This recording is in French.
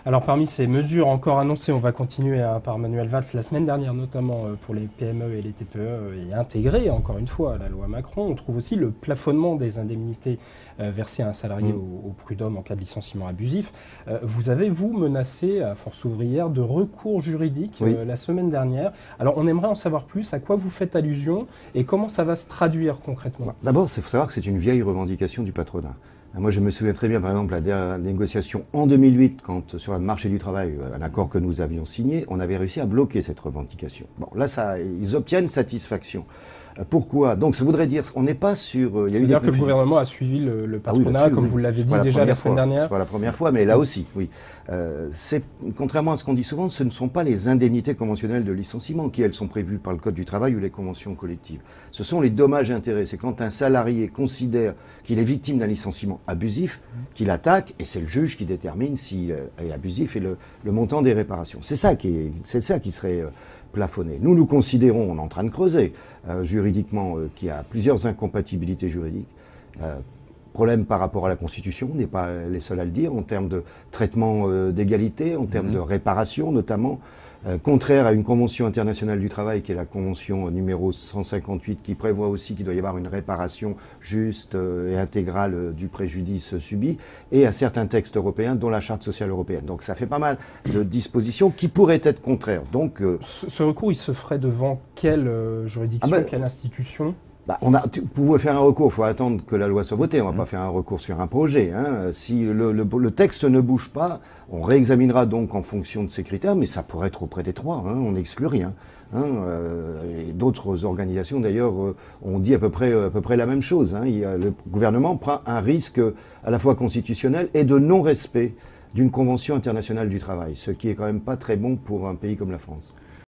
Alors parmi ces mesures encore annoncées, on va continuer par Manuel Valls la semaine dernière, notamment pour les PME et les TPE, et intégrées encore une fois à la loi Macron. On trouve aussi le plafonnement des indemnités versées à un salarié au prud'homme en cas de licenciement abusif. Vous avez, vous, menacé à Force ouvrière de recours juridiques Oui. la semaine dernière. Alors on aimerait en savoir plus, à quoi vous faites allusion et comment ça va se traduire concrètement? D'abord, il faut savoir que c'est une vieille revendication du patronat. Moi, je me souviens très bien, par exemple, la dernière négociation en 2008, quand sur le marché du travail, un accord que nous avions signé, on avait réussi à bloquer cette revendication. Bon, là, ils obtiennent satisfaction. Pourquoi? Donc, ça voudrait dire, on n'est pas sur. Il y a eu des C'est-à-dire que le gouvernement a suivi le Ah oui, patronat, là-dessus, comme oui. vous l'avez C'est dit pas la déjà la première semaine fois. dernière. C'est pas la première fois, mais là aussi, oui. Contrairement à ce qu'on dit souvent, ce ne sont pas les indemnités conventionnelles de licenciement qui, elles, sont prévues par le Code du travail ou les conventions collectives. Ce sont les dommages et intérêts. C'est quand un salarié considère qu'il est victime d'un licenciement abusif, qu'il attaque, et c'est le juge qui détermine s'il est abusif et le montant des réparations. C'est ça qui serait plafonné. Nous considérons, on est en train de creuser juridiquement, qu'il y a plusieurs incompatibilités juridiques. Problème par rapport à la Constitution, on n'est pas les seuls à le dire, en termes de traitement d'égalité, en termes de réparation notamment, contraire à une convention internationale du travail qui est la convention numéro 158 qui prévoit aussi qu'il doit y avoir une réparation juste et intégrale du préjudice subi, et à certains textes européens dont la Charte sociale européenne. Donc ça fait pas mal de dispositions qui pourraient être contraires. Donc, ce recours, il se ferait devant quelle juridiction, quelle institution? Vous pouvez faire un recours, il faut attendre que la loi soit votée. On ne va pas faire un recours sur un projet. Si le texte ne bouge pas, on réexaminera donc en fonction de ces critères, mais ça pourrait être auprès des trois, on n'exclut rien. Et d'autres organisations d'ailleurs ont dit à peu près la même chose. Le gouvernement prend un risque à la fois constitutionnel et de non-respect d'une convention internationale du travail, ce qui est quand même pas très bon pour un pays comme la France.